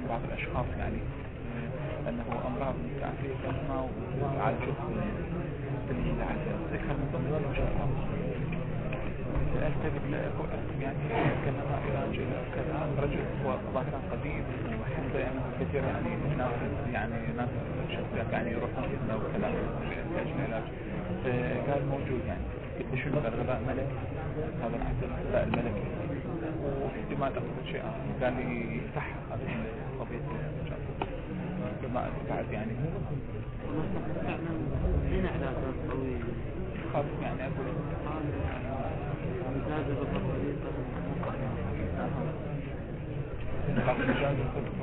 بعض الأشخاص يعني أنه أمراض تعطيه كلمة وعالجوه بالعالم ذكر من ضمن الوجهات يعني كلمة علاج كذا رجل هو ظاهرا قديم وحتى يعني كثير يعني ناس شخصيات يعني يروحون إذنه وكلام يحتاج العلاج قال موجود يعني قلت شنو الغذاء ملكي هذا الغذاء الملكي واحتمال أكثر شيء قال لي صح هذه قضية بما بعد يعني هنا علاج قوي خاص يعني أقول مجازة بطريقة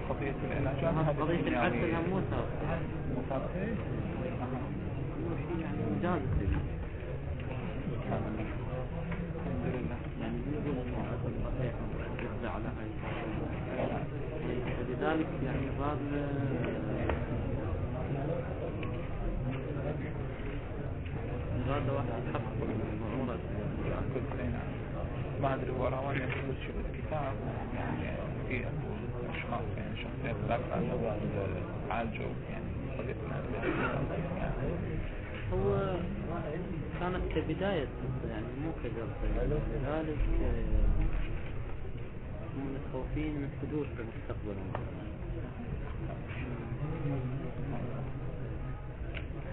قضية العلاج قضية العسل هم مو ثابت يعني مجازة الحمد لله يعني يقول انه عسل صحيح يخضع على هاي فلذلك يعني بعض هذا واحد يحقق المعورة ما أدري هو رواني يقول شو الكتاب يعني في أشخاص يعني شخصيات لا عالجوا يعني قضيتنا يعني هو كانت كبداية يعني مو كجرة لذلك هم متخوفين من حدوث في المستقبل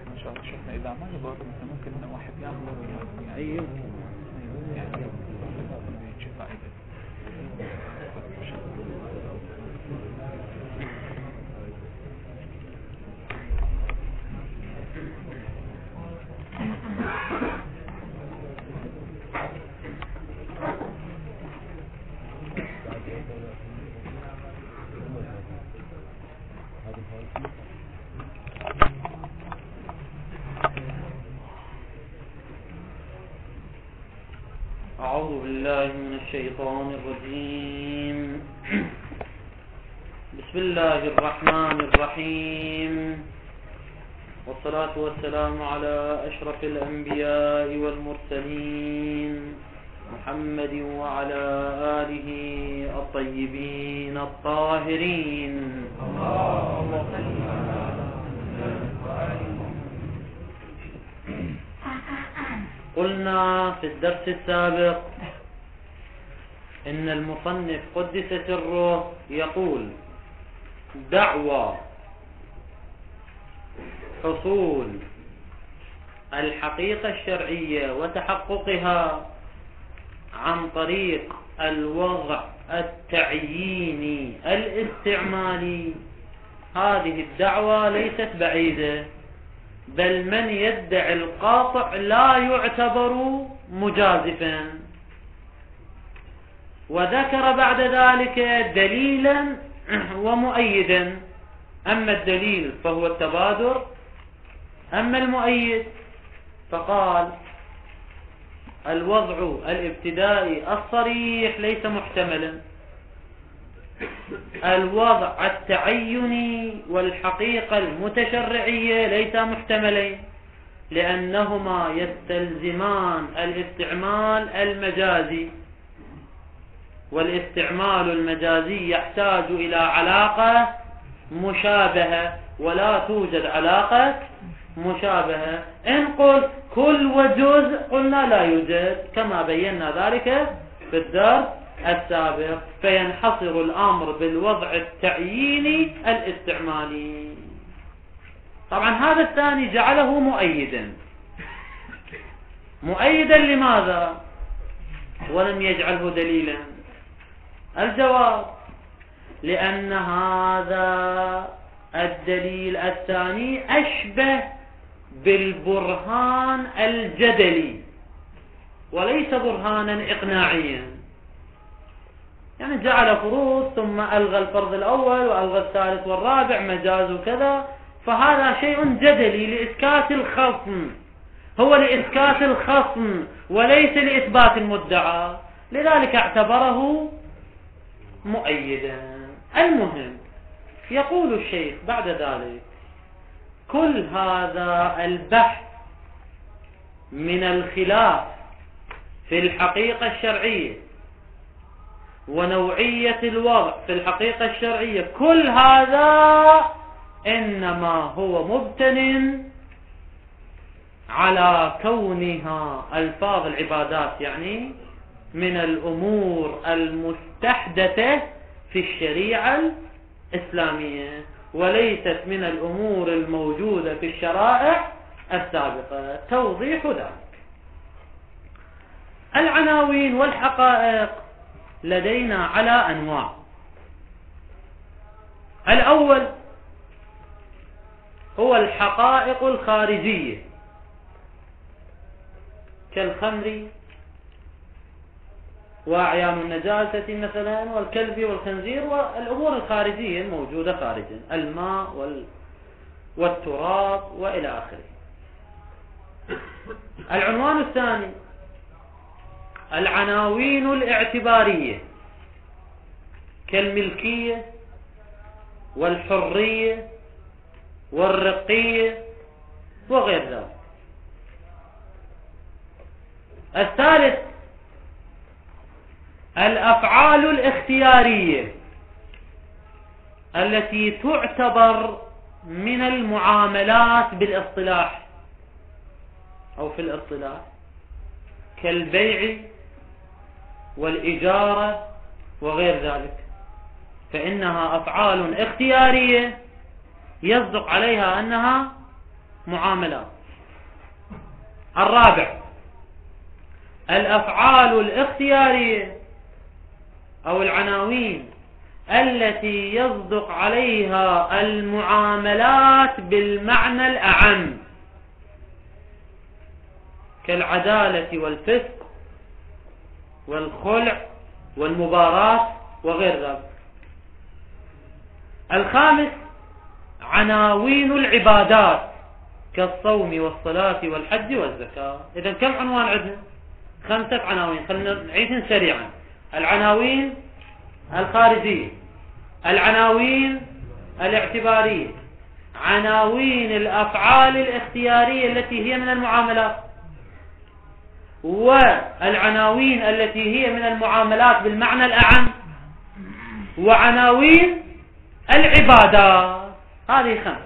إن شاء الله شفنا إذا ما يضر ممكن إن واحد يأخذ يعني أي يعني فائدة أعوذ بالله من الشيطان الرجيم بسم الله الرحمن الرحيم والصلاة والسلام على أشرف الأنبياء والمرسلين محمد وعلى آله الطيبين الطاهرين قلنا في الدرس السابق إن المصنف قدس سره يقول دعوى حصول الحقيقة الشرعية وتحققها عن طريق الوضع التعييني الاستعمالي هذه الدعوة ليست بعيدة بل من يدعي القاطع لا يعتبر مجازفا وذكر بعد ذلك دليلا ومؤيدا أما الدليل فهو التبادر أما المؤيد فقال الوضع الابتدائي الصريح ليس محتملا الوضع التعيني والحقيقة المتشرعية ليس محتملين لأنهما يستلزمان الاستعمال المجازي والاستعمال المجازي يحتاج إلى علاقة مشابهة ولا توجد علاقة مشابهة إن قلت كل وجزء قلنا لا يوجد كما بينا ذلك في الدرس السابق فينحصر الأمر بالوضع التعييني الاستعمالي طبعا هذا الثاني جعله مؤيدا لماذا ولم يجعله دليلا الجواب لأن هذا الدليل الثاني أشبه بالبرهان الجدلي وليس برهانا إقناعيا يعني جعل فروض ثم ألغى الفرض الأول وألغى الثالث والرابع مجاز وكذا فهذا شيء جدلي لإسكات الخصم هو لإسكات الخصم وليس لإثبات المدعى لذلك اعتبره مؤيدا المهم يقول الشيخ بعد ذلك كل هذا البحث من الخلاف في الحقيقة الشرعية ونوعية الوضع في الحقيقة الشرعية، كل هذا إنما هو مبتن على كونها ألفاظ العبادات، يعني من الأمور المستحدثة في الشريعة الإسلامية، وليست من الأمور الموجودة في الشرائع السابقة. توضيح ذلك: العناوين والحقائق لدينا على أنواع. الأول هو الحقائق الخارجية كالخمر وأعيان النجاسة مثلا والكلب والخنزير والأمور الخارجية الموجودة خارجا، الماء والتراب وإلى آخره. العنوان الثاني العناوين الاعتبارية كالملكية والحرية والرقية وغير ذلك. الثالث الأفعال الاختيارية التي تعتبر من المعاملات بالاصطلاح أو في الاصطلاح كالبيع والإجارة وغير ذلك، فإنها أفعال اختيارية يصدق عليها أنها معاملات. الرابع الأفعال الاختيارية أو العناوين التي يصدق عليها المعاملات بالمعنى الأعم كالعدالة والفسق والخلع والمباراة وغير ذلك. الخامس عناوين العبادات كالصوم والصلاة والحج والزكاة. إذن كم عنوان عندنا؟ 5 عناوين. خلينا نعيدهم سريعا: العناوين الخارجية، العناوين الاعتبارية، عناوين الأفعال الاختيارية التي هي من المعاملات، والعناوين التي هي من المعاملات بالمعنى الأعم، وعناوين العبادات. هذه 5.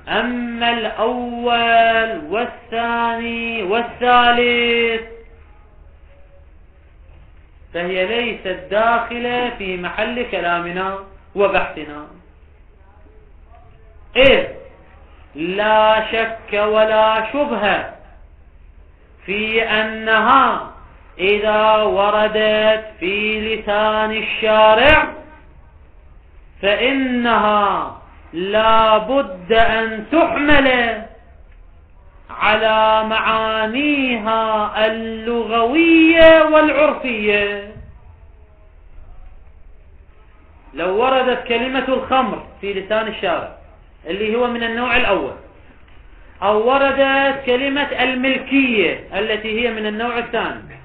أما الأول والثاني والثالث فهي ليست داخلة في محل كلامنا وبحثنا، إذ لا شك ولا شبهة في أنها إذا وردت في لسان الشارع فإنها لا بد أن تحمل على معانيها اللغوية والعرفية. لو وردت كلمة الخمر في لسان الشارع اللي هو من النوع الأول، أو وردت كلمة الملكية التي هي من النوع الثاني،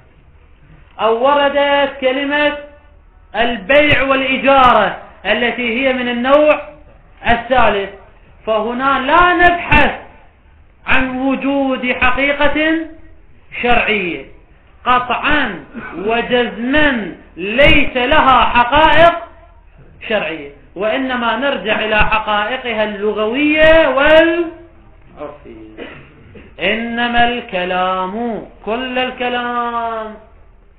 أو وردت كلمة البيع والإجارة التي هي من النوع الثالث، فهنا لا نبحث عن وجود حقيقة شرعية، قطعا وجزما ليس لها حقائق شرعية، وإنما نرجع إلى حقائقها اللغوية والعرفية. إنما الكلام كل الكلام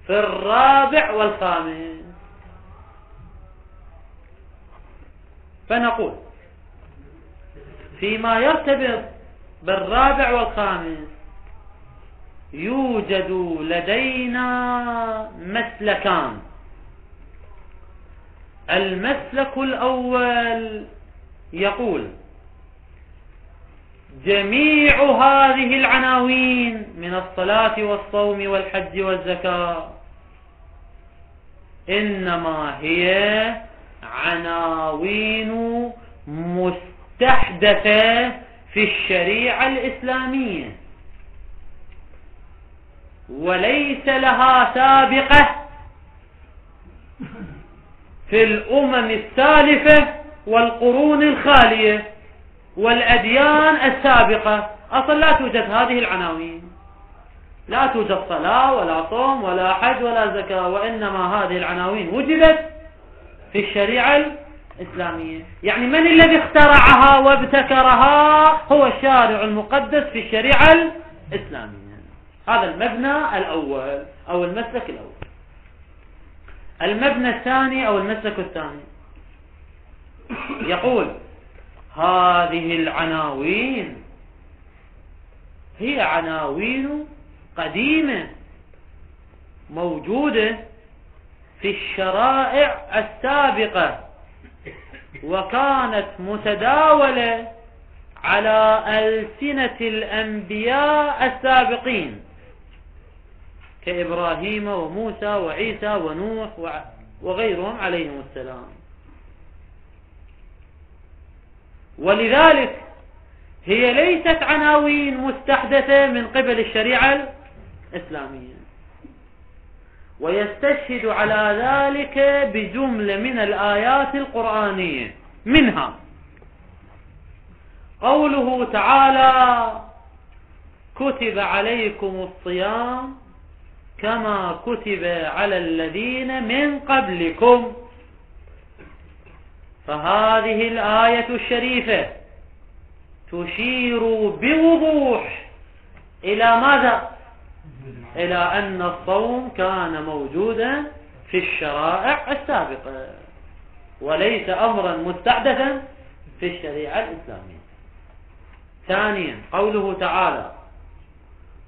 في الرابع والخامس. فنقول فيما يرتبط بالرابع والخامس يوجد لدينا مسلكان. المسلك الأول يقول جميع هذه العناوين من الصلاة والصوم والحج والزكاة إنما هي عناوين مستحدثة في الشريعة الإسلامية، وليس لها سابقة في الأمم السالفة والقرون الخالية والأديان السابقة. أصلا لا توجد هذه العناوين. لا توجد صلاة ولا صوم ولا حج ولا زكاة، وإنما هذه العناوين وجدت في الشريعة الإسلامية. يعني من الذي اخترعها وابتكرها؟ هو الشارع المقدس في الشريعة الإسلامية. هذا المبنى الأول أو المسلك الأول. المبنى الثاني أو المسلك الثاني يقول هذه العناوين هي عناوين قديمة موجودة في الشرائع السابقة، وكانت متداولة على ألسنة الأنبياء السابقين كإبراهيم وموسى وعيسى ونوح وغيرهم عليهم السلام. ولذلك هي ليست عناوين مستحدثة من قبل الشريعة الإسلامية. ويستشهد على ذلك بجملة من الآيات القرآنية، منها قوله تعالى كتب عليكم الصيام كما كتب على الذين من قبلكم. فهذه الآية الشريفة تشير بوضوح إلى ماذا؟ إلى أن الصوم كان موجودا في الشرائع السابقة وليس أمرا مستحدثا في الشريعة الإسلامية. ثانيا قوله تعالى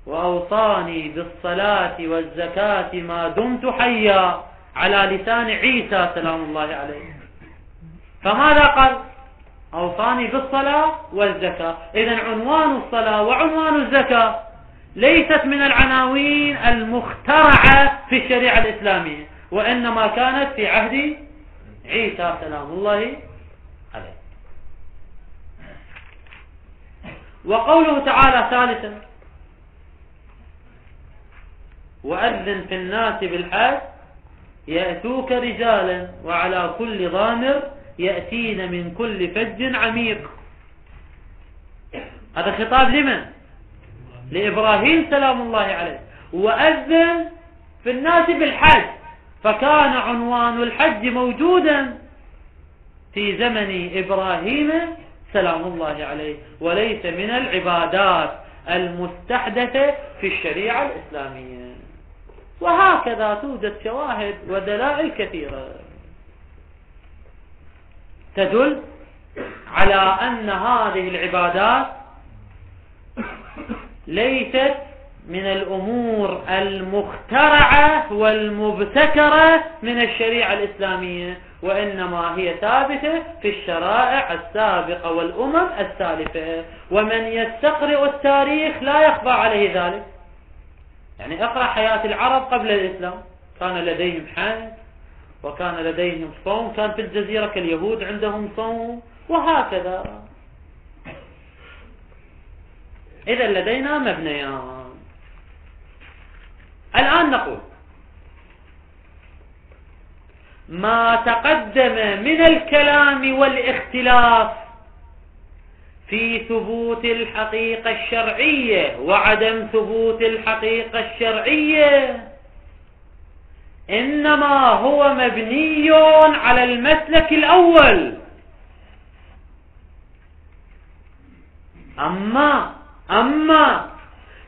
وأوصاني بالصلاة والزكاة ما دمت حيا على لسان عيسى سلام الله عليه. فماذا قال؟ أوصاني بالصلاة والزكاة. إذن عنوان الصلاة وعنوان الزكاة ليست من العناوين المخترعة في الشريعة الإسلامية، وإنما كانت في عهد عيسى سلام الله عليه. وقوله تعالى ثالثا وأذن في الناس بالحج يأتوك رجالا وعلى كل ضامر يأتين من كل فج عميق. هذا خطاب لمن؟ لإبراهيم سلام الله عليه. وأذن في الناس بالحج، فكان عنوان الحج موجودا في زمن إبراهيم سلام الله عليه، وليس من العبادات المستحدثة في الشريعة الإسلامية. وهكذا توجد شواهد ودلائل كثيرة تدل على أن هذه العبادات ليست من الأمور المخترعة والمبتكرة من الشريعة الإسلامية، وإنما هي ثابتة في الشرائع السابقة والأمم السالفة. ومن يستقرئ التاريخ لا يخفى عليه ذلك. يعني اقرأ حياة العرب قبل الإسلام، كان لديهم حج وكان لديهم صوم، كان في الجزيرة كاليهود عندهم صوم وهكذا. إذا لدينا مبنيان. الآن نقول ما تقدم من الكلام والاختلاف في ثبوت الحقيقة الشرعية وعدم ثبوت الحقيقة الشرعية إنما هو مبني على المسلك الأول. أما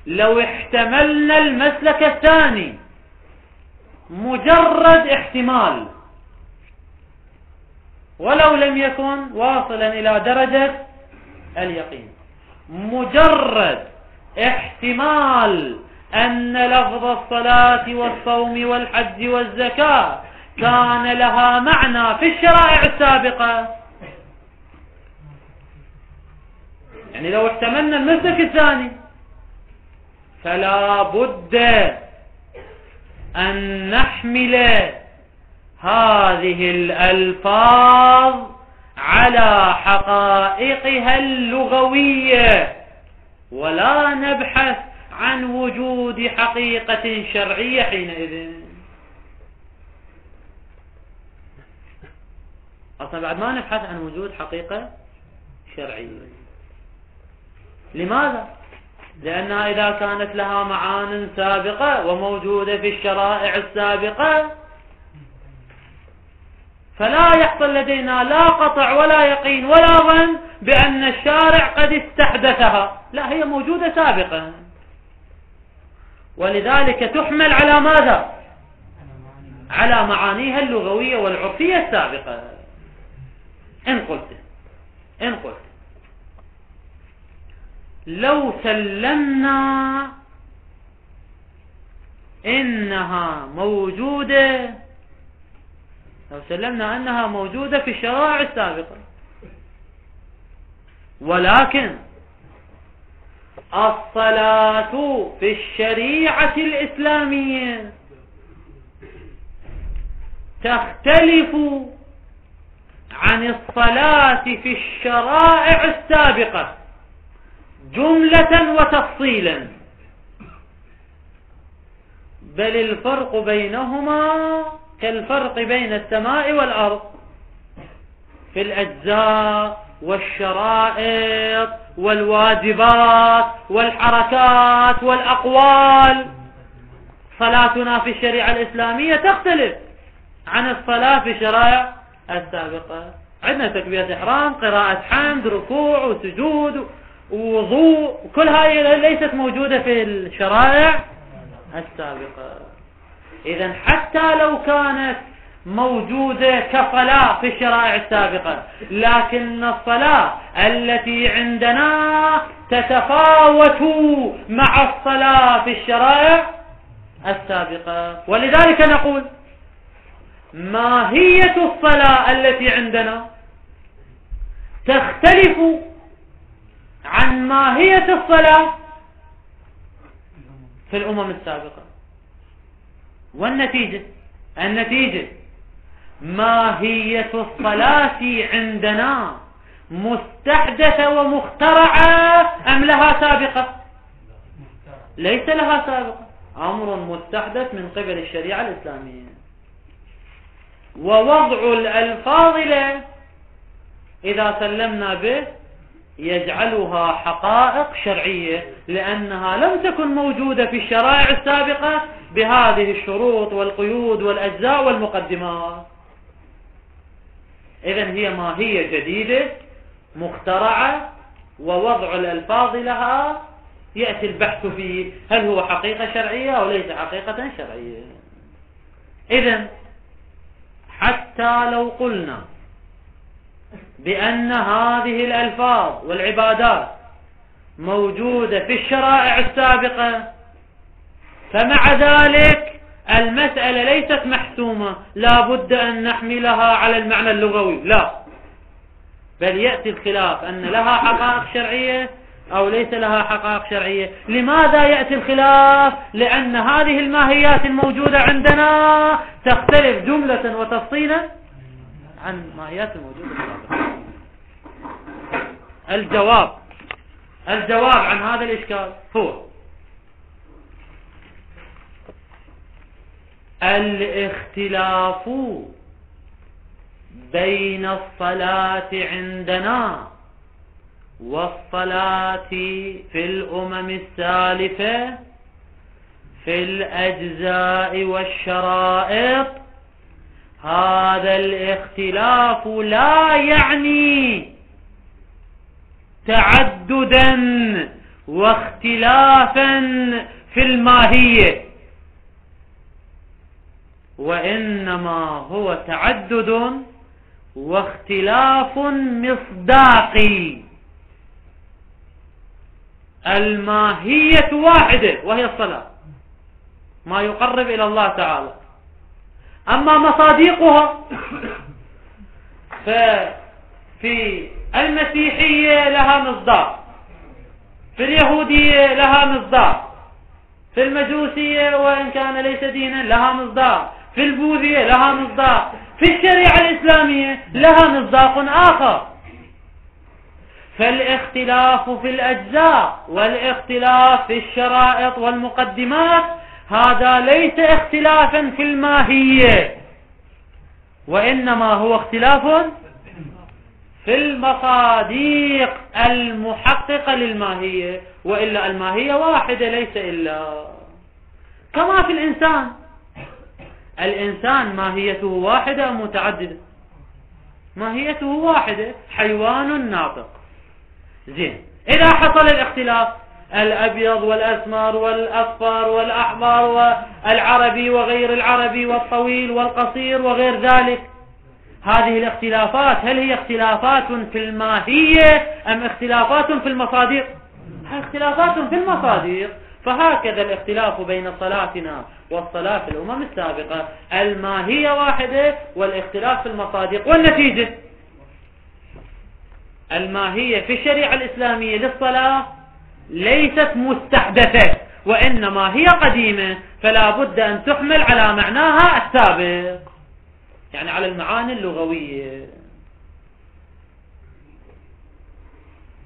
لو احتملنا المسلك الثاني مجرد احتمال ولو لم يكن واصلا إلى درجة اليقين، مجرد احتمال أن لفظ الصلاة والصوم والحج والزكاة كان لها معنى في الشرائع السابقة، يعني لو احتملنا المسلك الثاني فلا بد أن نحمل هذه الألفاظ على حقائقها اللغوية ولا نبحث عن وجود حقيقة شرعية حينئذ. أصلا بعد ما نبحث عن وجود حقيقة شرعية. لماذا؟ لأنها إذا كانت لها معان سابقة وموجودة في الشرائع السابقة فلا يحصل لدينا لا قطع ولا يقين ولا ظن بأن الشارع قد استحدثها، لا، هي موجودة سابقا، ولذلك تحمل على ماذا؟ على معانيها اللغوية والعرفية السابقة. إن قلت لو سلمنا أنها موجودة في الشرائع السابقة، ولكن الصلاة في الشريعة الإسلامية تختلف عن الصلاة في الشرائع السابقة جملة وتفصيلا، بل الفرق بينهما كالفرق بين السماء والأرض في الأجزاء والشرائط والواجبات والحركات والأقوال. صلاتنا في الشريعة الإسلامية تختلف عن الصلاة في الشرائع السابقة. عندنا تكبيرة إحرام، قراءة حمد، ركوع وسجود ووضوء، كل هذه ليست موجودة في الشرائع السابقة. إذن حتى لو كانت موجودة كصلاة في الشرائع السابقة، لكن الصلاة التي عندنا تتفاوت مع الصلاة في الشرائع السابقة. ولذلك نقول ماهية الصلاة التي عندنا تختلف عن ماهية الصلاة في الأمم السابقة. والنتيجة ماهية الصلاة عندنا مستحدثة ومخترعة أم لها سابقة؟ ليس لها سابقة، أمر مستحدث من قبل الشريعة الإسلامية. ووضع الألفاظ له إذا سلمنا به يجعلها حقائق شرعية، لأنها لم تكن موجودة في الشرائع السابقة بهذه الشروط والقيود والأجزاء والمقدمات. إذن هي ماهية جديدة مخترعة، ووضع الألفاظ لها يأتي البحث فيه هل هو حقيقة شرعية أو ليس حقيقة شرعية. إذن حتى لو قلنا بأن هذه الألفاظ والعبادات موجودة في الشرائع السابقة، فمع ذلك المسألة ليست محسومة لا بد أن نحملها على المعنى اللغوي، لا، بل يأتي الخلاف أن لها حقائق شرعية أو ليس لها حقائق شرعية. لماذا يأتي الخلاف؟ لأن هذه الماهيات الموجودة عندنا تختلف جملة وتفصيلا عن ماهيات الموجودة السابقة. الجواب عن هذا الإشكال هو الاختلاف بين الصلاة عندنا والصلاة في الأمم السالفة في الأجزاء والشرائط. هذا الاختلاف لا يعني تعددا واختلافا في الماهية، وإنما هو تعدد واختلاف مصداقي. الماهية واحدة وهي الصلاة، ما يقرب إلى الله تعالى. أما مصادقها ففي المسيحية لها مصداق، في اليهودية لها مصداق، في المجوسية وإن كان ليس دينا لها مصداق، في البوذية لها مصداق، في الشريعة الإسلامية لها مصداق آخر. فالاختلاف في الأجزاء والاختلاف في الشرائط والمقدمات هذا ليس اختلافا في الماهية، وإنما هو اختلاف في المصادق المحققة للماهية، وإلا الماهية واحدة ليس إلا. كما في الإنسان ماهيته واحدة أم متعددة؟ ماهيته واحدة، حيوان ناطق. زين، إذا حصل الاختلاف، الأبيض والأسمر والأصفر والأحمر والعربي وغير العربي والطويل والقصير وغير ذلك، هذه الاختلافات هل هي اختلافات في الماهية أم اختلافات في المصادر؟ اختلافات في المصادر. فهكذا الاختلاف بين صلاتنا والصلاة في الأمم السابقة، الماهية واحدة والاختلاف في المصادر. والنتيجة الماهية في الشريعة الإسلامية للصلاة ليست مستحدثة، وإنما هي قديمة، فلا بد أن تحمل على معناها السابق، يعني على المعاني اللغوية.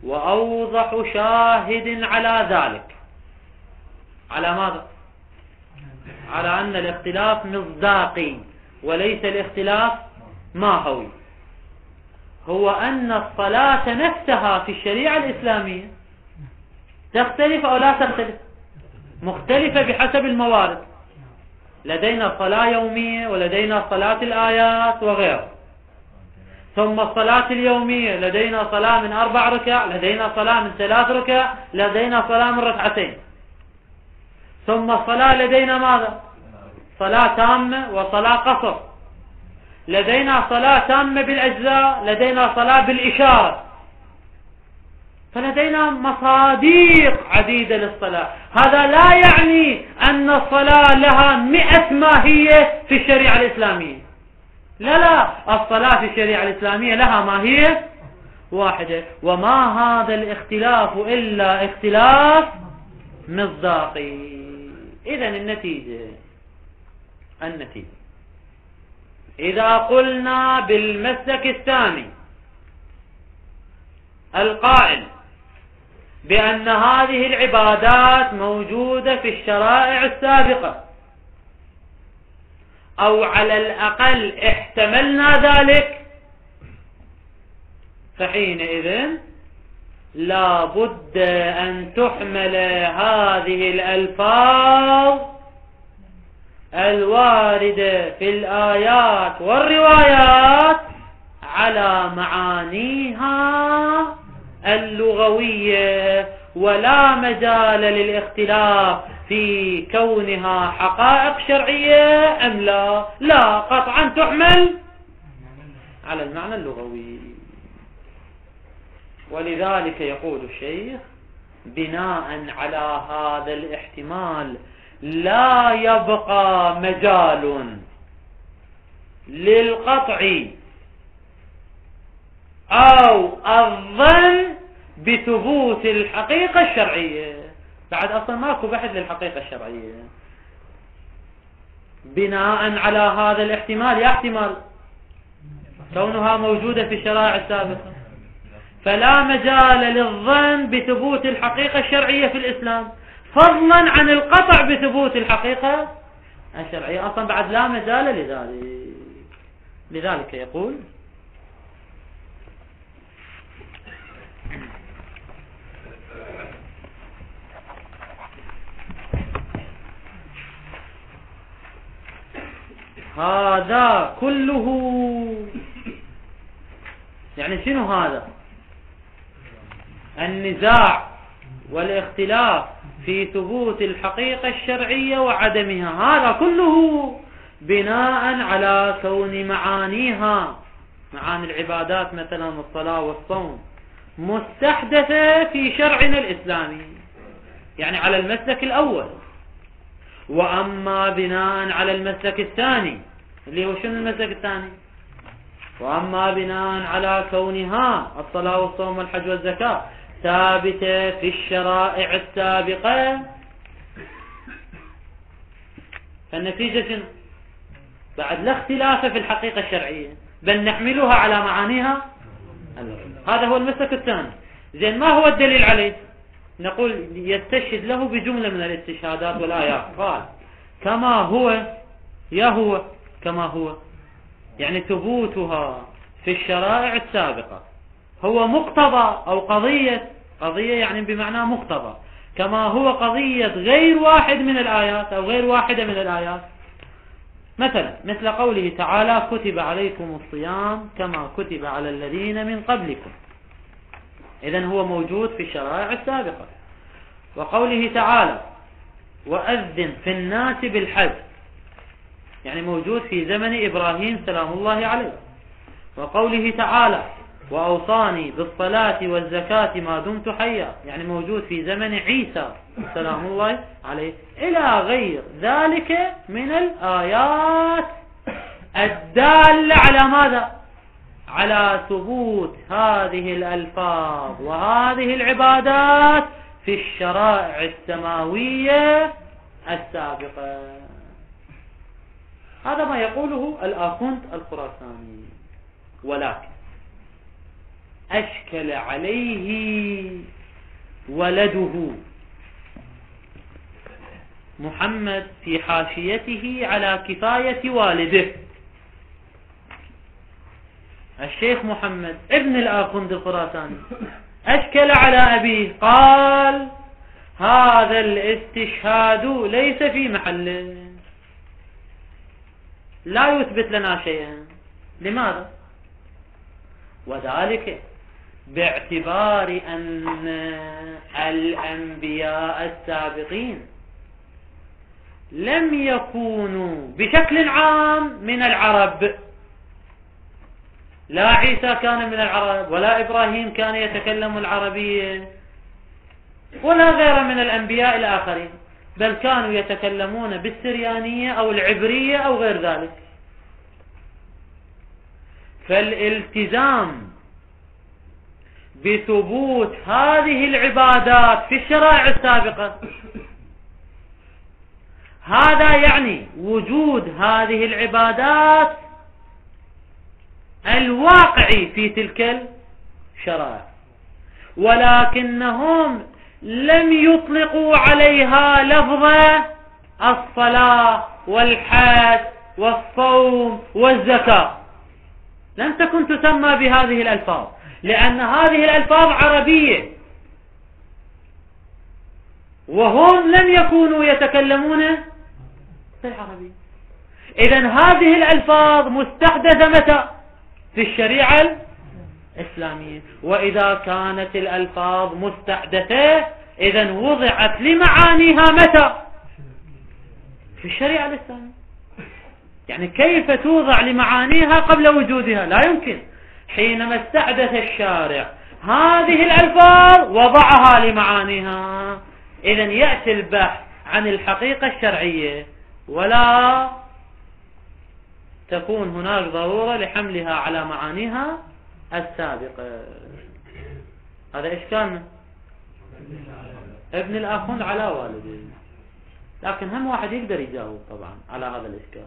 وأوضح شاهد على ذلك، على ماذا؟ على أن الاختلاف مصداقي وليس الاختلاف ماهوي، هو أن الصلاة نفسها في الشريعة الإسلامية تختلف أو لا تختلف؟ مختلفة بحسب الموارد. لدينا صلاة يومية، ولدينا صلاة الآيات وغيره. ثم الصلاة اليومية لدينا صلاة من 4 ركع، لدينا صلاة من 3 ركع، لدينا صلاة من 2 ركعة. ثم الصلاة لدينا ماذا؟ صلاة تامة وصلاة قصر. لدينا صلاة تامة بالأجزاء، لدينا صلاة بالإشارة. فلدينا مصادق عديدة للصلاة. هذا لا يعني أن الصلاة لها 100 ماهية في الشريعة الإسلامية. لا، الصلاة في الشريعة الإسلامية لها ماهية واحدة، وما هذا الاختلاف إلا اختلاف مصداقي. إذن النتيجة إذا قلنا بالمسلك الثاني القائل بأن هذه العبادات موجودة في الشرائع السابقة، أو على الأقل احتملنا ذلك، فحينئذ لا بد أن تحمل هذه الألفاظ الواردة في الآيات والروايات على معانيها اللغوية، ولا مجال للاختلاف في كونها حقائق شرعية أم لا، قطعا تحمل على المعنى اللغوي. ولذلك يقول الشيخ بناء على هذا الاحتمال لا يبقى مجال للقطع أو الظن بثبوت الحقيقة الشرعية. بعد أصلا ماكو بحث للحقيقة الشرعية. بناء على هذا الاحتمال، يحتمل كونها موجودة في الشرائع السابقة، فلا مجال للظن بثبوت الحقيقة الشرعية في الإسلام، فضلا عن القطع بثبوت الحقيقة الشرعية. أصلا بعد لا مجال لذلك. لذلك يقول هذا كله، يعني شنو هذا؟ النزاع والاختلاف في ثبوت الحقيقة الشرعية وعدمها، هذا كله بناء على كون معانيها، معاني العبادات مثلا الصلاة والصوم، مستحدثة في شرعنا الإسلامي، يعني على المسلك الأول. وأما بناء على المسلك الثاني اللي هو شنو المسلك الثاني؟ وأما بناء على كونها الصلاة والصوم والحج والزكاة ثابتة في الشرائع السابقة، فالنتيجة شنو؟ بعد لا اختلاف في الحقيقة الشرعية، بل نحملها على معانيها. هذا هو المسلك الثاني. زين، ما هو الدليل عليه؟ نقول يستشهد له بجملة من الاستشهادات والآيات. قال كما هو، كما هو، يعني ثبوتها في الشرائع السابقة هو مقتضى أو قضية يعني بمعنى مقتضى، كما هو قضية غير واحد من الآيات أو غير واحدة من الآيات. مثل قوله تعالى كتب عليكم الصيام كما كتب على الذين من قبلكم، إذن هو موجود في الشرائع السابقة. وقوله تعالى وأذن في الناس بالحج، يعني موجود في زمن إبراهيم سلام الله عليه. وقوله تعالى وأوصاني بالصلاة والزكاة ما دمت حيا، يعني موجود في زمن عيسى سلام الله عليه، إلى غير ذلك من الآيات الدالة على ماذا؟ على ثبوت هذه الألفاظ وهذه العبادات في الشرائع السماوية السابقة. هذا ما يقوله الآخوند الخراساني. ولكن أشكل عليه ولده محمد في حاشيته على كفاية والده الشيخ محمد ابن الآخوند الخراساني، أشكل على أبيه، قال هذا الاستشهاد ليس في محله، لا يثبت لنا شيئا. لماذا؟ وذلك باعتبار أن الأنبياء السابقين لم يكونوا بشكل عام من العرب، لا عيسى كان من العرب، ولا إبراهيم كان يتكلم العربية، ولا غير من الأنبياء الآخرين، بل كانوا يتكلمون بالسريانية أو العبرية أو غير ذلك. فالالتزام بثبوت هذه العبادات في الشرائع السابقة هذا يعني وجود هذه العبادات الواقعي في تلك الشرائع، ولكنهم لم يطلقوا عليها لفظ الصلاة والحج والصوم والزكاة، لم تكن تسمى بهذه الألفاظ، لأن هذه الألفاظ عربية وهم لم يكونوا يتكلمون بالعربية. إذن هذه الألفاظ مستحدثة متى؟ في الشريعة الإسلامية. وإذا كانت الألفاظ مستحدثة إذن وضعت لمعانيها متى؟ في الشريعة الإسلامية. يعني كيف توضع لمعانيها قبل وجودها؟ لا يمكن. حينما استحدث الشارع هذه الألفاظ وضعها لمعانيها، إذن يأتي البحث عن الحقيقة الشرعية ولا تكون هناك ضرورة لحملها على معانيها السابقة. هذا إشكالنا. ابن الآخوند على والده، لكن هم واحد يقدر يجاوب طبعا على هذا الإشكال.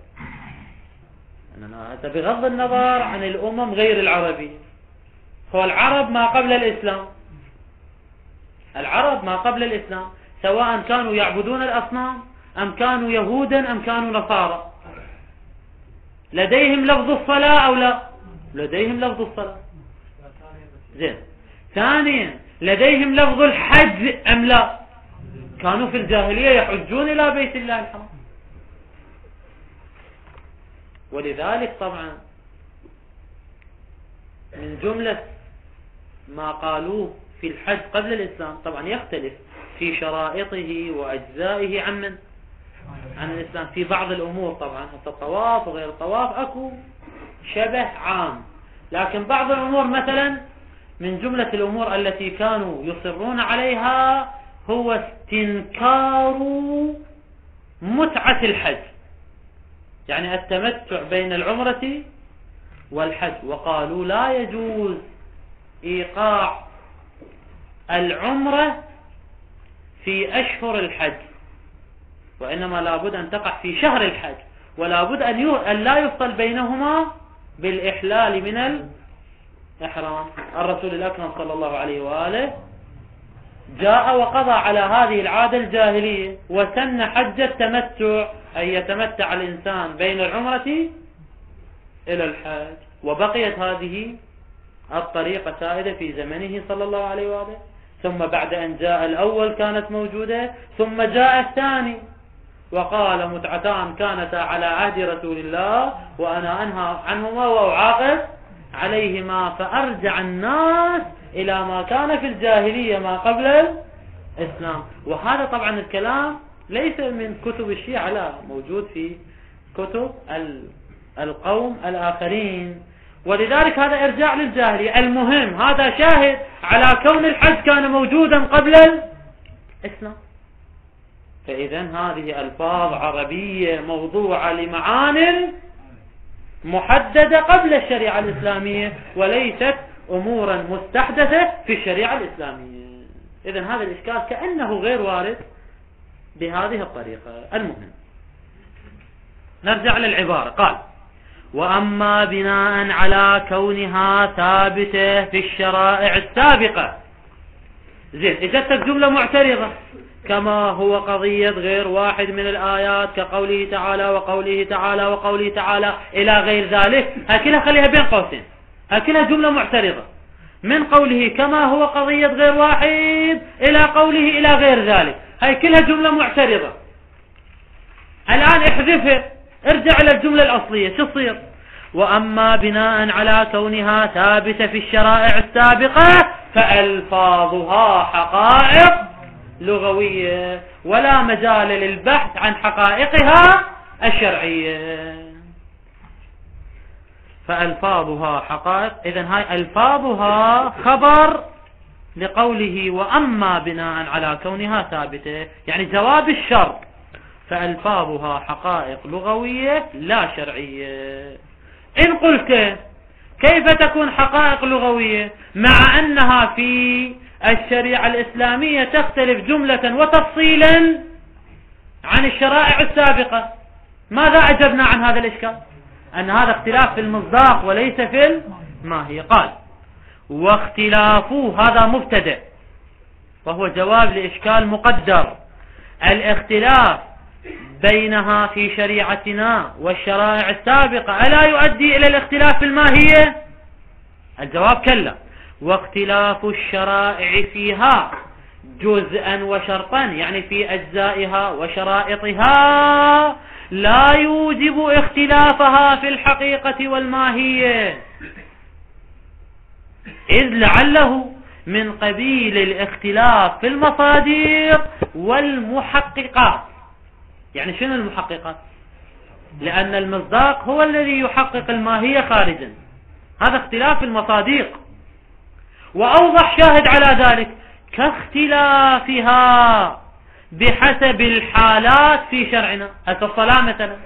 أننا بغض النظر عن الأمم غير العربية، هو العرب ما قبل الإسلام، العرب ما قبل الإسلام سواء كانوا يعبدون الأصنام أم كانوا يهودا أم كانوا نصارى، لديهم لفظ الصلاة أو لا؟ لديهم لفظ الصلاة. زين. ثانيا لديهم لفظ الحج أم لا؟ كانوا في الجاهلية يحجون إلى بيت الله الحرام. ولذلك طبعا من جملة ما قالوه في الحج قبل الإسلام طبعا يختلف في شرائطه وأجزائه عن الإسلام في بعض الأمور. طبعا حتى الطواف وغير الطواف أكو شبه عام، لكن بعض الأمور مثلا من جملة الأمور التي كانوا يصرون عليها هو استنكار متعة الحج، يعني التمتع بين العمرة والحج. وقالوا لا يجوز إيقاع العمرة في أشهر الحج، وإنما لابد أن تقع في شهر الحج، ولابد أن لا يفصل بينهما بالإحلال من الإحرام. الرسول الأكرم صلى الله عليه وآله جاء وقضى على هذه العادة الجاهلية وسن حج التمتع، أن يتمتع الإنسان بين العمرة إلى الحج، وبقيت هذه الطريقة سائدة في زمنه صلى الله عليه وآله، ثم بعد أن جاء الأول كانت موجودة، ثم جاء الثاني وقال متعتان كانتا على عهد رسول الله وأنا أنهى عنهما وأعاقب عليهما، فأرجع الناس إلى ما كان في الجاهلية ما قبل الإسلام. وهذا طبعا الكلام ليس من كتب الشيعة، لا، موجود في كتب القوم الآخرين. ولذلك هذا إرجاع للجاهلية. المهم هذا شاهد على كون الحج كان موجودا قبل الإسلام. فإذا هذه ألفاظ عربية موضوعة لمعان محددة قبل الشريعة الإسلامية، وليست أمورا مستحدثة في الشريعة الإسلامية. إذا هذا الإشكال كأنه غير وارد بهذه الطريقة. المهم نرجع للعبارة. قال: وأما بناء على كونها ثابتة في الشرائع السابقة. زين، إجتك جملة معترضة كما هو قضية غير واحد من الآيات كقوله تعالى وقوله تعالى وقوله تعالى إلى غير ذلك، هكذا خليها بين قوسين، هكذا جملة معترضة من قوله كما هو قضية غير واحد إلى قوله إلى غير ذلك، هاي كلها جملة معترضة. الآن احذفها، ارجع إلى الجملة الأصلية، شو تصير؟ وأما بناء على كونها ثابتة في الشرائع السابقة فألفاظها حقائق لغوية ولا مجال للبحث عن حقائقها الشرعية. فألفاظها حقائق، إذن هاي ألفاظها خبر لقوله وأما بناء على كونها ثابتة، يعني جواب الشرط. فألفاظها حقائق لغوية لا شرعية. إن قلت كيف تكون حقائق لغوية مع أنها في الشريعة الإسلامية تختلف جملة وتفصيلا عن الشرائع السابقة؟ ماذا أجبنا عن هذا الإشكال؟ أن هذا اختلاف في المصداق وليس في الماهية. قال: واختلاف، هذا مبتدأ وهو جواب لإشكال مقدر. الاختلاف بينها في شريعتنا والشرائع السابقة ألا يؤدي إلى الاختلاف في الماهية؟ الجواب كلا. واختلاف الشرائع فيها جزءا وشرطا، يعني في أجزائها وشرائطها، لا يوجب اختلافها في الحقيقة والماهية، إذ لعله من قبيل الاختلاف في المصادر والمحققات. يعني شنو المحققات؟ لأن المصداق هو الذي يحقق الماهية خارجا، هذا اختلاف المصادق. وأوضح شاهد على ذلك كاختلافها بحسب الحالات في شرعنا. هذا الصلاة مثلا،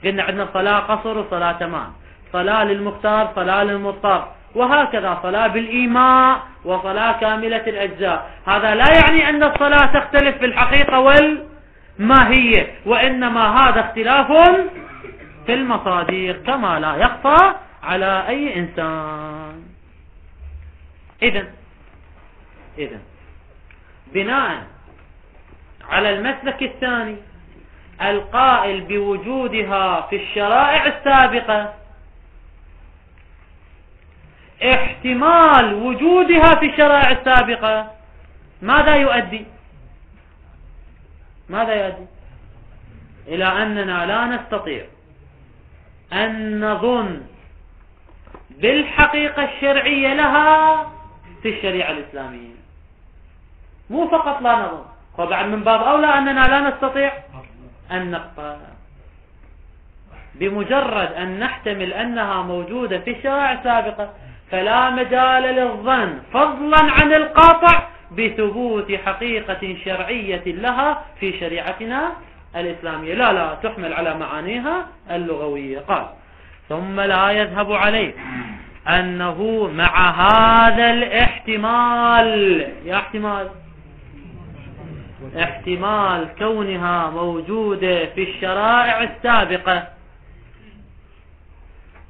قلنا عندنا صلاة قصر وصلاة تمام، صلاة للمختار، صلاة للمضطر، وهكذا صلاة بالإيماء وصلاة كاملة الأجزاء. هذا لا يعني أن الصلاة تختلف في الحقيقة والماهية، وإنما هذا اختلاف في المصادر كما لا يخفى على أي إنسان. إذن بناء على المسلك الثاني القائل بوجودها في الشرائع السابقة، احتمال وجودها في الشرائع السابقة ماذا يؤدي؟ إلى أننا لا نستطيع أن نظن بالحقيقة الشرعية لها في الشريعة الإسلامية. مو فقط لا نظن، وبعد من باب أولى أننا لا نستطيع أن نقبل. بمجرد أن نحتمل أنها موجودة في الشرائع السابقة فلا مجال للظن فضلا عن القاطع بثبوت حقيقة شرعية لها في شريعتنا الإسلامية، لا تحمل على معانيها اللغوية. قال: ثم لا يذهب عليه أنه مع هذا الاحتمال، يا احتمال كونها موجودة في الشرائع السابقة،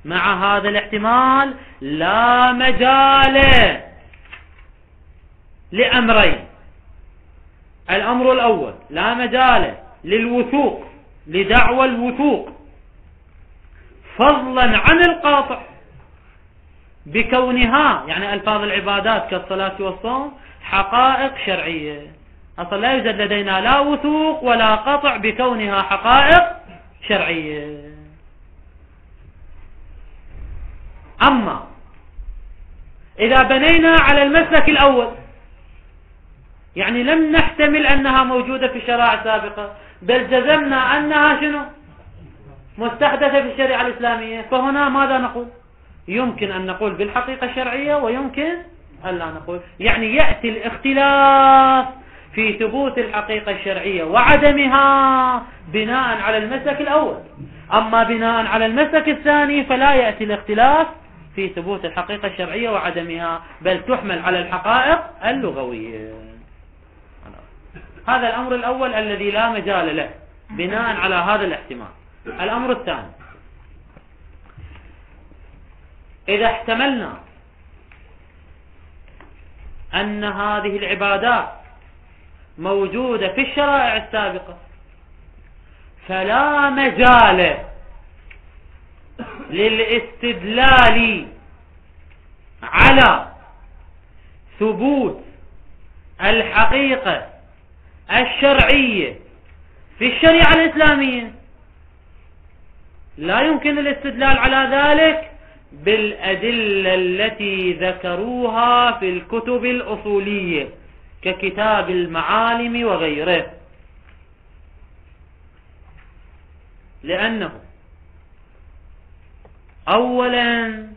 مع هذا الاحتمال لا مجال لأمرين. الأمر الأول لا مجال للوثوق، لدعوى الوثوق فضلا عن القاطع. بكونها يعني ألفاظ العبادات كالصلاة والصوم حقائق شرعية. أصلا لا يوجد لدينا لا وثوق ولا قطع بكونها حقائق شرعية. أما إذا بنينا على المسلك الأول يعني لم نحتمل أنها موجودة في الشرائع السابقة بل جزمنا أنها شنو مستحدثة في الشريعة الإسلامية، فهنا ماذا نقول؟ يمكن أن نقول بالحقيقة الشرعية ويمكن أن لا نقول. يعني يأتي الاختلاف في ثبوت الحقيقة الشرعية وعدمها بناء على المسلك الأول، أما بناء على المسلك الثاني فلا يأتي الاختلاف في ثبوت الحقيقة الشرعية وعدمها بل تحمل على الحقائق اللغوية. هذا الأمر الأول الذي لا مجال له بناء على هذا الاحتمال. الأمر الثاني، إذا احتملنا أن هذه العبادات موجودة في الشرائع السابقة فلا مجال للاستدلال على ثبوت الحقيقة الشرعية في الشريعة الإسلامية. لا يمكن الاستدلال على ذلك بالأدلة التي ذكروها في الكتب الأصولية ككتاب المعالم وغيره، لأنه أولا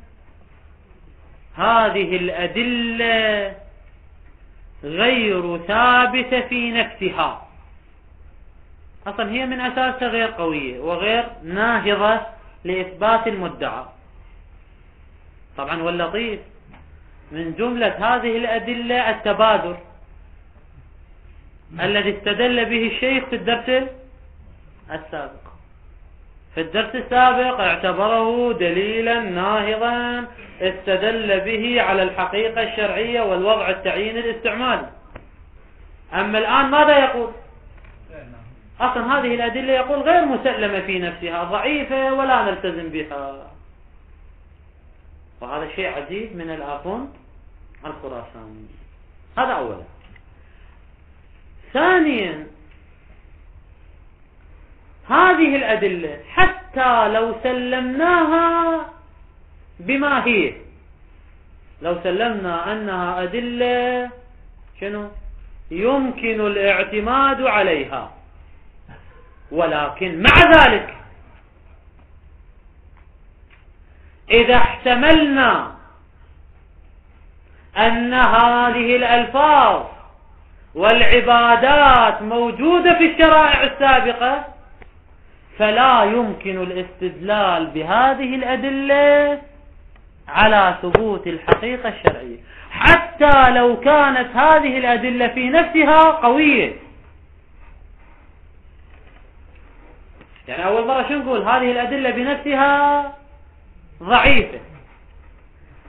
هذه الأدلة غير ثابتة في نفسها، أصلا هي من أساسها غير قوية وغير ناهضة لإثبات المدعى. طبعا واللطيف من جملة هذه الأدلة التبادر الذي استدل به الشيخ في الدرس السابق. في الدرس السابق اعتبره دليلا ناهضا استدل به على الحقيقة الشرعية والوضع التعيين الاستعمالي. أما الآن ماذا يقول؟ أصلا هذه الأدلة يقول غير مسلمة في نفسها، ضعيفة ولا نلتزم بها. وهذا شيء عجيب من الآخون الخراساني. هذا أولا. ثانيا هذه الأدلة حتى لو سلمناها بما هي، لو سلمنا أنها أدلة شنو يمكن الاعتماد عليها، ولكن مع ذلك إذا احتملنا أن هذه الألفاظ والعبادات موجودة في الشرائع السابقة فلا يمكن الاستدلال بهذه الأدلة على ثبوت الحقيقة الشرعية حتى لو كانت هذه الأدلة في نفسها قوية. يعني أول مرة شو نقول؟ هذه الأدلة بنفسها ضعيفة،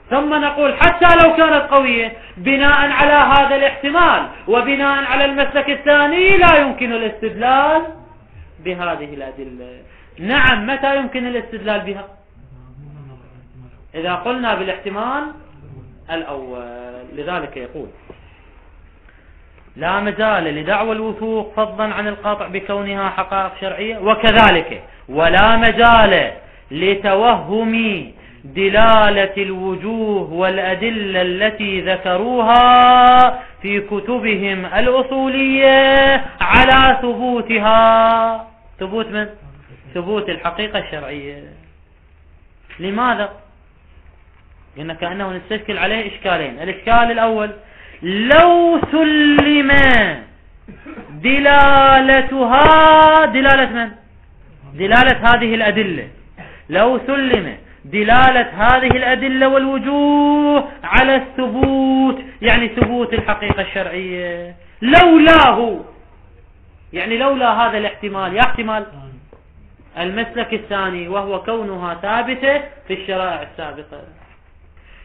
ثم نقول حتى لو كانت قوية بناء على هذا الاحتمال وبناء على المسلك الثاني لا يمكن الاستدلال بهذه الأدلة. نعم، متى يمكن الاستدلال بها؟ إذا قلنا بالاحتمال الأول. لذلك يقول لا مجال لدعوى الوثوق فضلا عن القطع بكونها حقائق شرعية، وكذلك ولا مجال لتوهم دلالة الوجوه والأدلة التي ذكروها في كتبهم الأصولية على ثبوتها. ثبوت من؟ ثبوت الحقيقة الشرعية. لماذا؟ لأن كأنه نستشكل عليه إشكالين. الإشكال الأول، لو سلم دلالتها دلالة من؟ دلالة هذه الأدلة، لو سلم دلالة هذه الأدلة والوجوه على الثبوت، يعني ثبوت الحقيقة الشرعية، لولاه، يعني لولا هذا الاحتمال، يا احتمال المسلك الثاني وهو كونها ثابتة في الشرائع السابقة.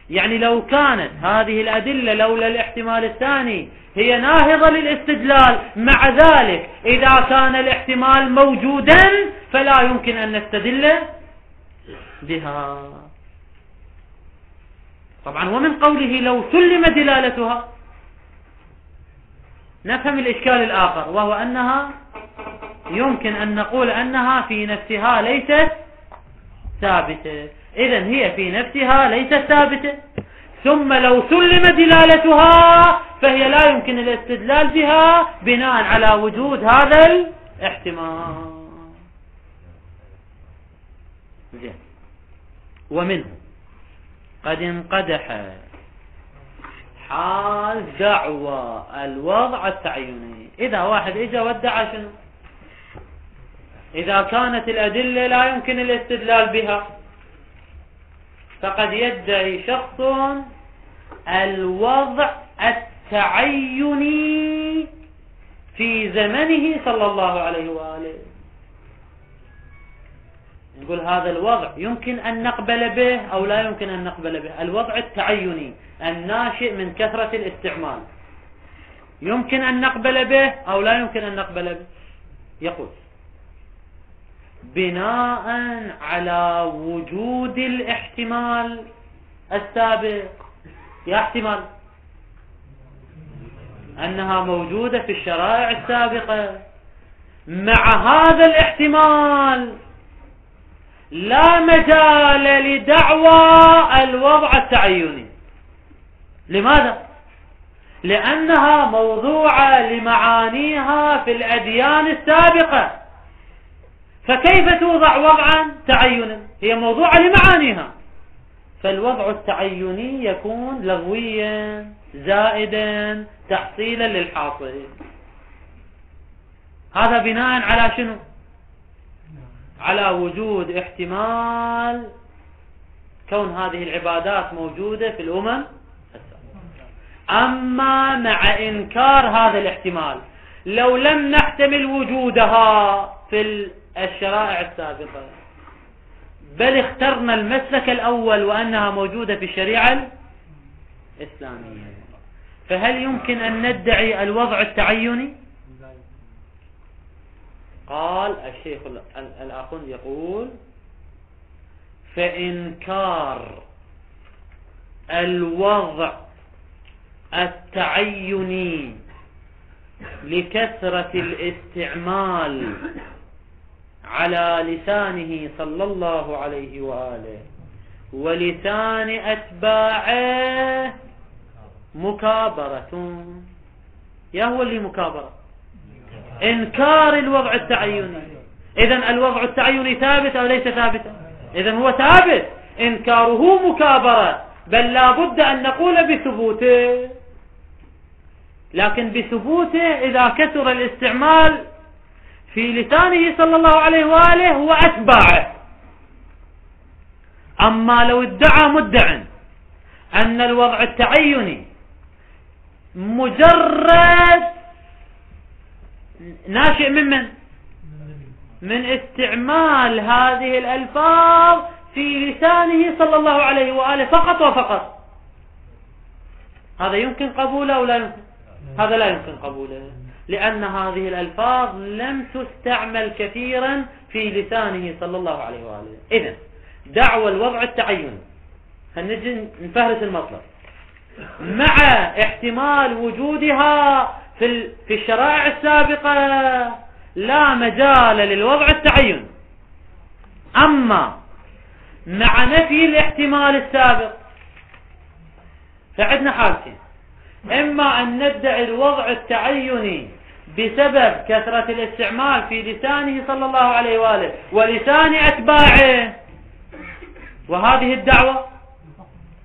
يعني لو كانت هذه الأدلة لولا الاحتمال الثاني هي ناهضة للاستدلال، مع ذلك إذا كان الاحتمال موجودا فلا يمكن أن نستدل بها. طبعا ومن قوله لو سلم دلالتها نفهم الإشكال الآخر، وهو أنها يمكن أن نقول أنها في نفسها ليست ثابتة. إذن هي في نفسها ليست ثابتة، ثم لو سلم دلالتها فهي لا يمكن الاستدلال بها بناء على وجود هذا الاحتمال. زين. ومنه قد انقدح حال دعوى الوضع التعيني. إذا واحد اجى وادعى شنو؟ إذا كانت الأدلة لا يمكن الاستدلال بها، فقد يدعي شخص الوضع التعيني في زمنه صلى الله عليه وآله. نقول هذا الوضع يمكن أن نقبل به أو لا يمكن أن نقبل به. الوضع التعيني الناشئ من كثرة الاستعمال يمكن أن نقبل به أو لا يمكن أن نقبل به. يقول بناء على وجود الاحتمال السابق. يا احتمال أنها موجودة في الشرائع السابقة، مع هذا الاحتمال لا مجال لدعوى الوضع التعيني. لماذا؟ لأنها موضوعة لمعانيها في الأديان السابقة، فكيف توضع وضعا تعينا؟ هي موضوعة لمعانيها، فالوضع التعيني يكون لغويا زائدا تحصيلا للحاصل. هذا بناء على شنو؟ على وجود احتمال كون هذه العبادات موجودة في الأمم السابقة. أما مع إنكار هذا الاحتمال، لو لم نحتمل وجودها في الشرائع السابقة بل اخترنا المسلك الأول وأنها موجودة في الشريعة الإسلامية، فهل يمكن أن ندعي الوضع التعيني؟ قال الشيخ الآخوند يقول فإنكار الوضع التعيني لكثرة الاستعمال على لسانه صلى الله عليه وآله ولسان أتباعه مكابرة. يا هو اللي مكابرة؟ إنكار الوضع التعيني. إذن الوضع التعيني ثابت أو ليس ثابتا؟ إذن هو ثابت، إنكاره مكابرة، بل لا بد أن نقول بثبوته. لكن بثبوته إذا كثر الاستعمال في لسانه صلى الله عليه وآله وأتباعه. أما لو ادعى مدع أن الوضع التعيني مجرد ناشئ من استعمال هذه الألفاظ في لسانه صلى الله عليه وآله فقط وفقط، هذا يمكن قبوله أو لا يمكن؟ هذا لا يمكن قبوله، لأن هذه الألفاظ لم تستعمل كثيرا في لسانه صلى الله عليه وآله. إذن دعوى الوضع التعيني، هنجي نفهرس المطلب، مع احتمال وجودها في الشرائع السابقة لا مجال للوضع التعين. أما مع نفي الاحتمال السابق فعندنا حالتين: إما أن ندعي الوضع التعيني بسبب كثرة الاستعمال في لسانه صلى الله عليه وآله ولسان أتباعه، وهذه الدعوة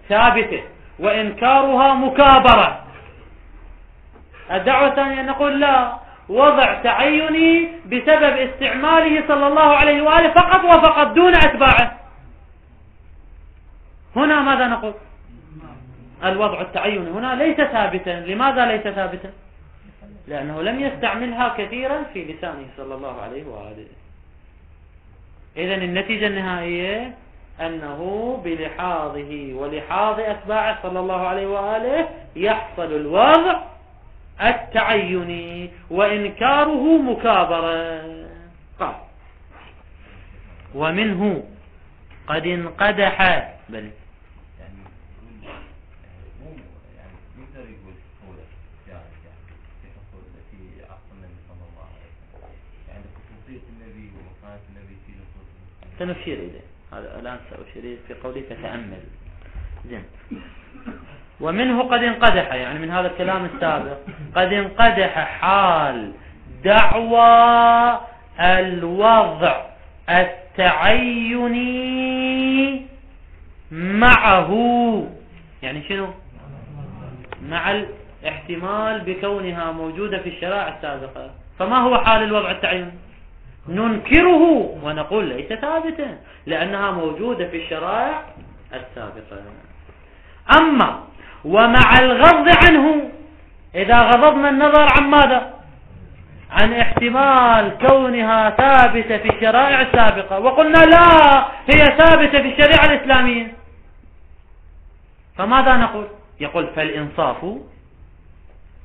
ثابتة وإنكارها مكابرة. الدعوة الثانية نقول لا، وضع تعيني بسبب استعماله صلى الله عليه وآله فقط وفقط دون أتباعه. هنا ماذا نقول؟ الوضع التعيني هنا ليس ثابتا. لماذا ليس ثابتا؟ لأنه لم يستعملها كثيرا في لسانه صلى الله عليه وآله. إذن النتيجة النهائية أنه بلحاظه ولحاظ أتباعه صلى الله عليه وآله يحصل الوضع التعيني وإنكاره مكابرة. قال ومنه قد انقدح يقدر يقول حصوله جائز يعني في حصوله في عصر النبي صلى الله عليه وسلم، يعني خصوصية النبي ومكانة النبي في نصوص المسلمين. سنشير إليه هذا الآن سأشير في قولي فتأمل. زين. ومنه قد انقدح، يعني من هذا الكلام السابق قد انقدح حال دعوى الوضع التعيني معه، يعني شنو؟ مع الاحتمال بكونها موجودة في الشرائع السابقة. فما هو حال الوضع التعيني؟ ننكره ونقول ليس ثابتا لأنها موجودة في الشرائع السابقة. أما ومع الغض عنه، إذا غضضنا النظر عن ماذا؟ عن احتمال كونها ثابتة في الشرائع السابقة وقلنا لا هي ثابتة في الشريعة الإسلامية، فماذا نقول؟ يقول فالإنصاف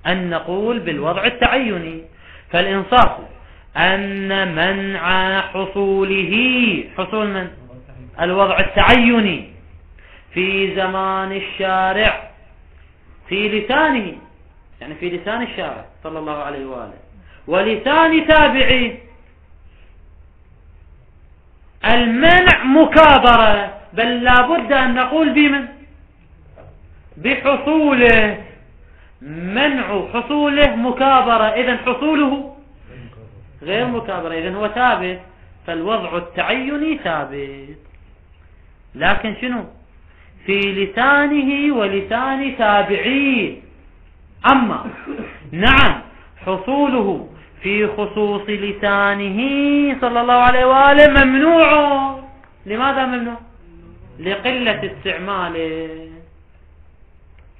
أن نقول بالوضع التعيني، فالإنصاف أن منع حصوله، حصول من؟ الوضع التعيني في زمان الشارع في لسانه، يعني في لسان الشارع صلى الله عليه وآله ولسان تابعيه، المنع مكابرة، بل لابد أن نقول بمن؟ بحصوله. منع حصوله مكابرة، إذن حصوله غير مكابرة، إذن هو ثابت، فالوضع التعيني ثابت، لكن شنو؟ في لسانه ولسان تابعيه. أما نعم حصوله في خصوص لسانه صلى الله عليه وآله ممنوع. لماذا ممنوع؟ لقلة استعماله.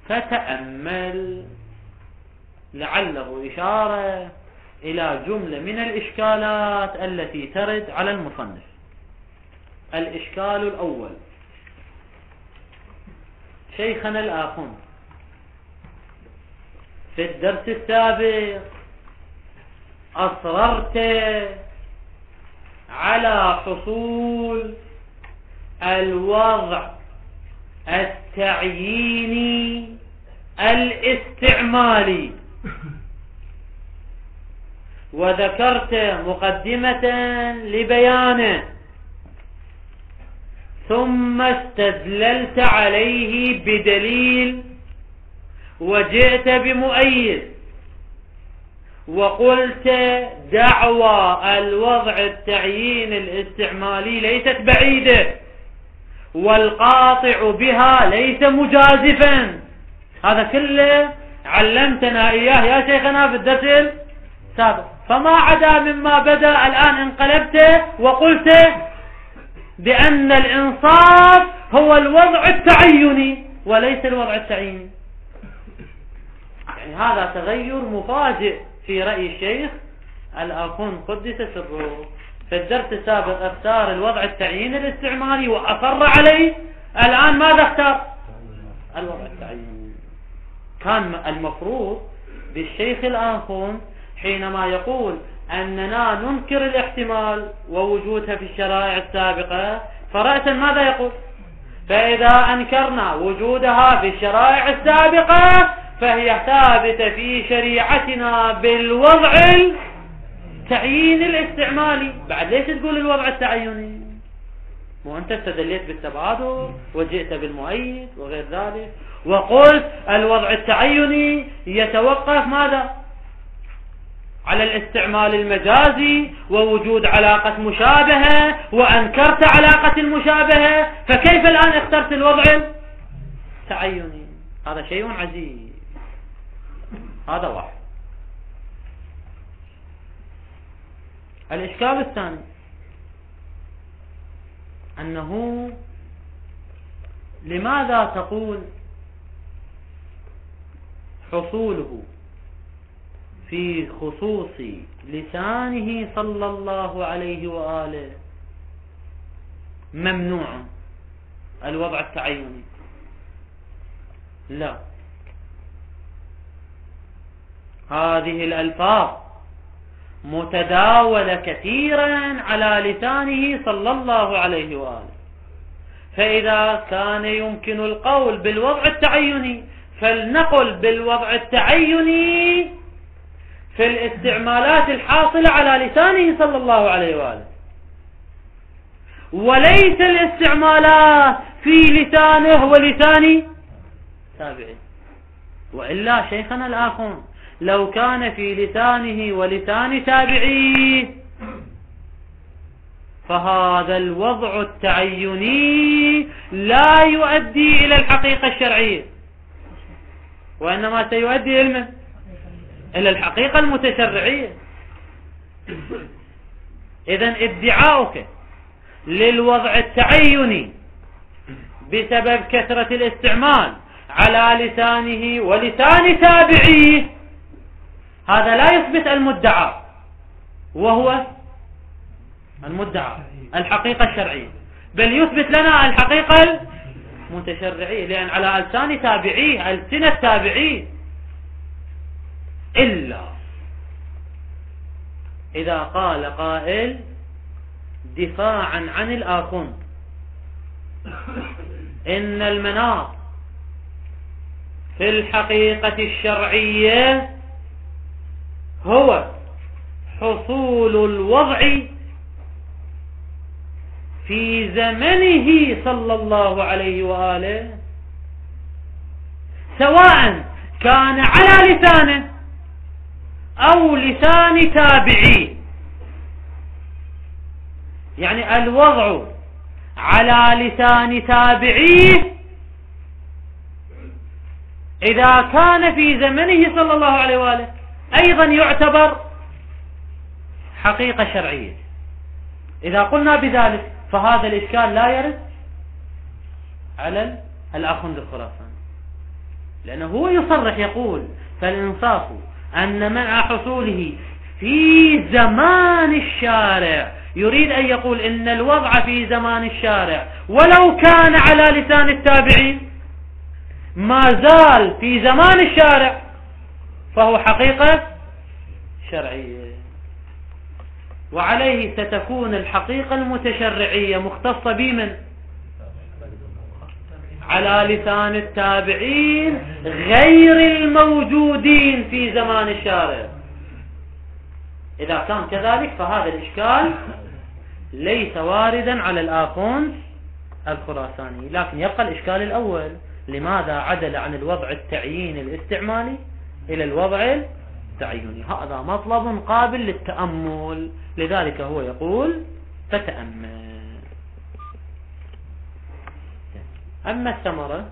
فتأمل، لعله إشارة إلى جملة من الإشكالات التي ترد على المصنف. الإشكال الأول: شيخنا الآخر في الدرس السابق أصررت على حصول الوضع التعييني الاستعمالي، وذكرت مقدمة لبيانه، ثم استدللت عليه بدليل وجئت بمؤيد وقلت دعوى الوضع التعيين الاستعمالي ليست بعيدة والقاطع بها ليس مجازفا. هذا كله علمتنا إياه يا شيخنا في الدرس السابق، فما عدا مما بدأ الآن انقلبت وقلت بأن الإنصاف هو الوضع التعيني وليس الوضع التعييني. يعني هذا تغير مفاجئ في رأي الشيخ الآخون قدس سره. في الدرس السابق اختار الوضع التعييني الاستعمالي وأصر عليه، الآن ماذا اختار؟ الوضع التعييني. كان المفروض بالشيخ الآخون حينما يقول أننا ننكر الاحتمال ووجودها في الشرائع السابقة، فرأسا ماذا يقول؟ فإذا أنكرنا وجودها في الشرائع السابقة فهي ثابتة في شريعتنا بالوضع التعييني الاستعمالي. بعد ليش تقول الوضع التعيني؟ وأنت استدليت بالتبادل وجئت بالمؤيد وغير ذلك، وقلت الوضع التعيني يتوقف ماذا؟ على الاستعمال المجازي ووجود علاقة مشابهة، وأنكرت علاقة المشابهة، فكيف الآن اخترت الوضع التعيني؟ هذا شيء عجيب. هذا واحد. الإشكال الثاني أنه لماذا تقول حصوله في خصوص لسانه صلى الله عليه وآله ممنوع الوضع التعيني؟ لا، هذه الألفاظ متداولة كثيرا على لسانه صلى الله عليه وآله، فإذا كان يمكن القول بالوضع التعيني فلنقل بالوضع التعيني في الاستعمالات الحاصلة على لسانه صلى الله عليه وآله، وليس الاستعمالات في لسانه ولسان تابعه. وإلا شيخنا الآخر لو كان في لسانه ولسان تابعيه فهذا الوضع التعيني لا يؤدي إلى الحقيقة الشرعية، وإنما سيؤدي إلى الحقيقة المتشرعية. إذن ادعاؤك للوضع التعيني بسبب كثرة الاستعمال على لسانه ولسان تابعيه هذا لا يثبت المدعى، وهو المدعى الحقيقة الشرعية، بل يثبت لنا الحقيقة المتشرعية، لأن على ألسان تابعيه ألسنة تابعيه. إلا إذا قال قائل دفاعا عن الآخر إن المناط في الحقيقة الشرعية هو حصول الوضع في زمنه صلى الله عليه وآله، سواء كان على لسانه أو لسان تابعيه. يعني الوضع على لسان تابعيه إذا كان في زمنه صلى الله عليه وآله أيضا يعتبر حقيقة شرعية. إذا قلنا بذلك فهذا الإشكال لا يرد على الأخوند الخراساني، لأنه هو يصرح يقول فالإنصاف أن منع حصوله في زمان الشارع، يريد أن يقول إن الوضع في زمان الشارع ولو كان على لسان التابعين ما زال في زمان الشارع فهو حقيقة شرعية، وعليه ستكون الحقيقة المتشرعية مختصة بمن؟ على لسان التابعين غير الموجودين في زمان الشارع. إذا كان كذلك فهذا الإشكال ليس واردا على الآخوند الخراساني، لكن يبقى الإشكال الأول: لماذا عدل عن الوضع التعييني الاستعمالي إلى الوضع التعييني؟ هذا مطلب قابل للتأمل، لذلك هو يقول فتأمل. أما الثمرة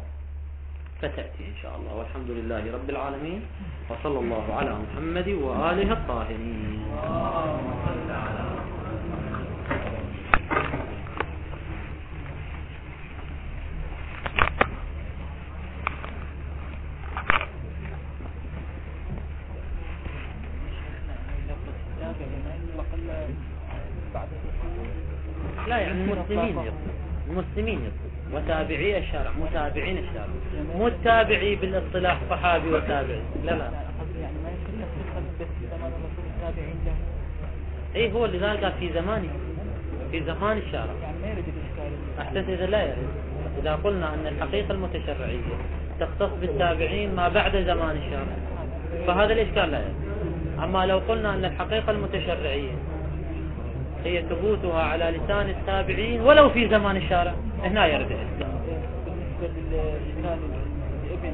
فتأتي إن شاء الله، والحمد لله رب العالمين، وصلى الله على محمد وآله الطاهرين. لا يعني المسلمين يطلب وتابعي الشارع، متابعين الشارع، مو التابعي بالاصطلاح صحابي وتابعي، لا يعني ما يصير زمان الرسول التابعين له. اي هو اللي قال في زمانه، في زمان الشارع، يعني ما يرد الاشكال. احسنت. اذا لا يرد، اذا قلنا ان الحقيقة المتشرعية تختص بالتابعين ما بعد زمان الشارع فهذا الاشكال لا يرد. اما لو قلنا ان الحقيقة المتشرعية هي ثبوتها على لسان التابعين ولو في زمان الشارع، هنا يرد الإشكال. بالنسبة للإشكال الابن